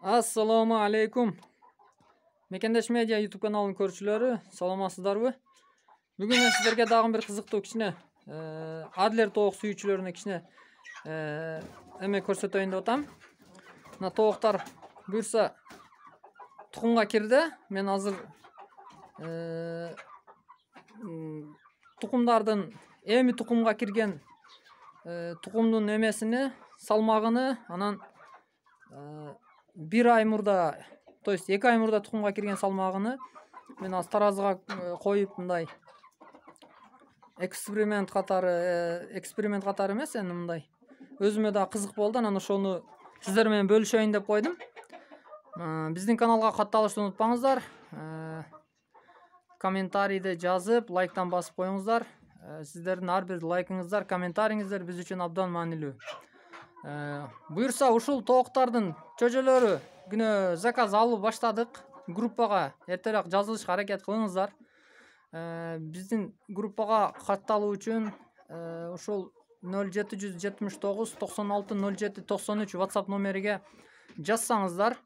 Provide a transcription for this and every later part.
Assalomu alaykum. Mekendesh Media YouTube kanalının көрүүчүлөрү, саламатсыздарбы? Бүгүн мен сиздерге дагы бир кызыктуу кичине Adler тоок сүйүүчүлөрүнө кичине эме көрсөтөйүн деп атам. Мына тооктар буюрса тукумга кирди. Мен азыр тукумдардын эми тукумга кирген тукумдун эмесини, салмагыны, анан bir ay мурда, то есть 2 ай мурда тукумга кирген салмагыны мен азыр таразыга коюп мындай эксперимент катары эмес, эми мындай өзүмө да кызык болду, анан ошону сиздер менен бөлүшөйүн деп койдум. Биздин каналга катталышты унутпаңыздар. Комментарийди жазып, лайктан басып коюңуздар. Сиздердин ар бир лайкыңыздар, комментариңиздер биз үчүн абдан маанилүү. Буюрса ушул тооктардын чөжөлөрү күнөө заказ алып баштадык. Группага эртерээк жазылышка аракет кылыңыздар. Биздин группага катталуу үчүн ушул 0779 96 07 93 WhatsApp номериге жазсаңыздар,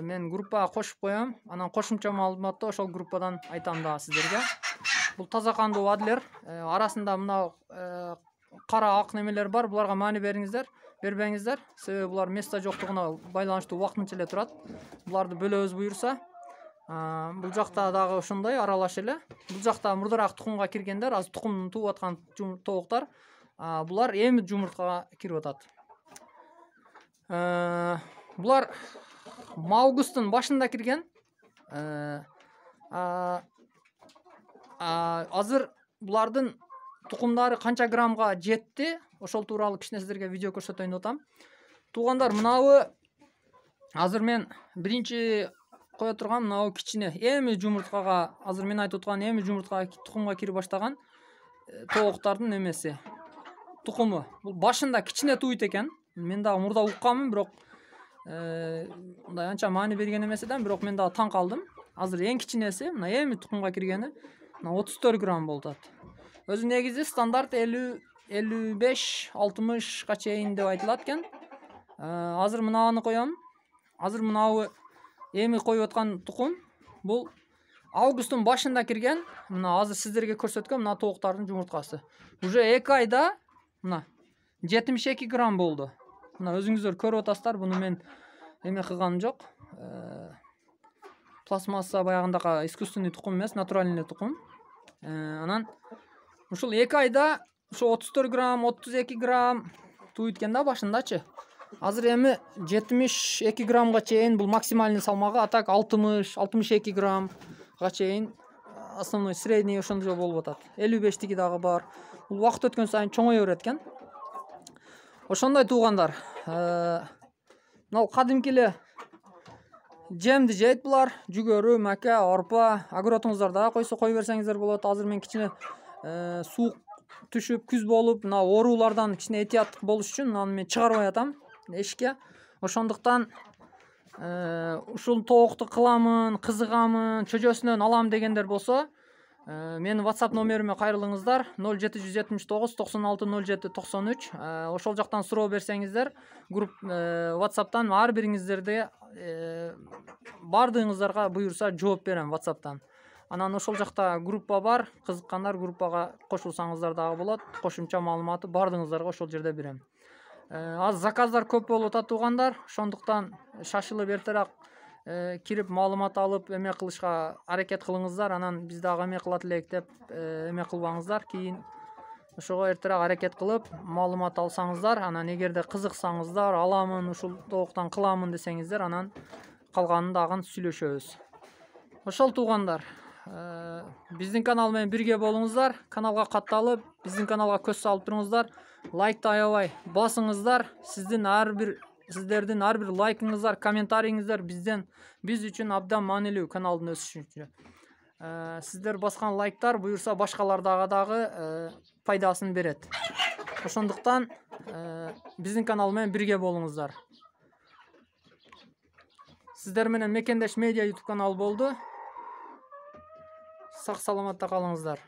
мен группага кошуп коем. Анан кошумча маалыматты ошол группадан айтам да сиздерге. Бул таза кандуу Adler, арасында мына кара ак немелер бар. Буларга маани бербеңиздер. Себеби булар место жоктугуна байланыштуу вакытынча эле турат. Буларды бөлөбүз буюрса. Бул жакта дагы ошондой аралаш эле. Бул жакта мурдараак тукумга киргендер, азыр тукумун тууп аткан тооктар. Булар эми жумурткага кирип атат. Булар августтун башында кирген. Азыр булардын тукумдары канча граммга жетти, ошол тууралуу кичине сиздерге видео көрсөтөйүн деп атам. Туугандар, мынабы азыр мен биринчи кое турган мынабы кичине эми жумурткага, азыр мен айтып аткан эми жумурткага тукумга кирип баштаган тооктардын эмеси. Тукуму. Бул башында кичине тууйт экен. Мен дагы мурда укканмын, бирок мындай анча маани берген эмес эдем, бирок мен дагы таң калдым. Азыр эң кичинеси, мына эми тукумга киргени, мына 34 грамм болуп атат. Өзү негизи стандарт 50-55-60га чейин деп айтылат экен. Азыр мынаны коем. Азыр мынабы эми коюп аткан тукум. Бул августтун башында кирген. Мына азыр сиздерге көрсөткөн мына тооктардын жумурткасы. Уже 2 айда мына 72 грамм болду. Мына өзүңүздөр көрүп атасыздар. Буну мен эме кылганым жок. Пластмасса баягындай искусственный тукум эмес, натуральный тукум. Анан ушул 2 айда ушу 34 грамм, 32 грамм тууйт экен да башындачы. Азыр эми 72 граммга чейин бул максимальный салмагы, а так 60-62 граммга чейин основной средний ошондой болуп атат. 55тиги дагы бар. Бул убакыт өткөн сайын чоңое берет экен. Ошондой туугандар. Мына кадимки эле жемди жейт булар. Жүгөрү, маке, арпа, огородуңуздар дагы койсо кой берсеңиздер болот. Азыр мен кичине суук түшүп, күз болуп, мына оорулардан кичине этияттык болуш үчүн аны мен чыгарбай атам эшикке. Ошондуктан ушул тоокты кыламын, кызыгамын, чөжөсүнөн алам дегендер болсо, менин WhatsApp номериме кайрылыңыздар. 0779 96 07 93. Ошол жактан суроо берсеңиздер, WhatsApp'тан ар бириңиздерде бардыгыңыздарга буюрса жооп берем WhatsApp'тан. Анан ошол жакта группа бар, кызыккандар группага кошулсаңыздар дагы болот. Кошумча маалыматты бардыгыңыздарга ошол жерде берем. Аз заказдар көп болуп атат туугандар, ошондуктан шашылып эртерээк кирип маалымат алып эме кылышка аракет кылыңыздар. Анан биз дагы эме кылат элек деп эме кылбаңыздар. Кийин ошого эртерээк аракет кылып маалымат алсаңыздар, анан эгерде кызыксаңыздар, аламын, ушул тооктан кыламын десеңиздер, анан калганын дагы сүйлөшөбүз. Ошол туугандар, биздин канал менен бирге болуңуздар. Каналга катталып, биздин каналга көз салып туруңуздар. Лайкты аябай басыңыздар. Сиздердин ар бир лайкыңыздар, комментариңиздар биз үчүн абдан маанилүү каналдын өсүшү үчүн. Сиздер баскан лайктар буюрса башкаларга дагы пайдасын берет. Ошондуктан биздин канал менен бирге болуңуздар. Сиздер менен Мекендеш Медиа YouTube каналы болду. Сак саламатта калыңыздар.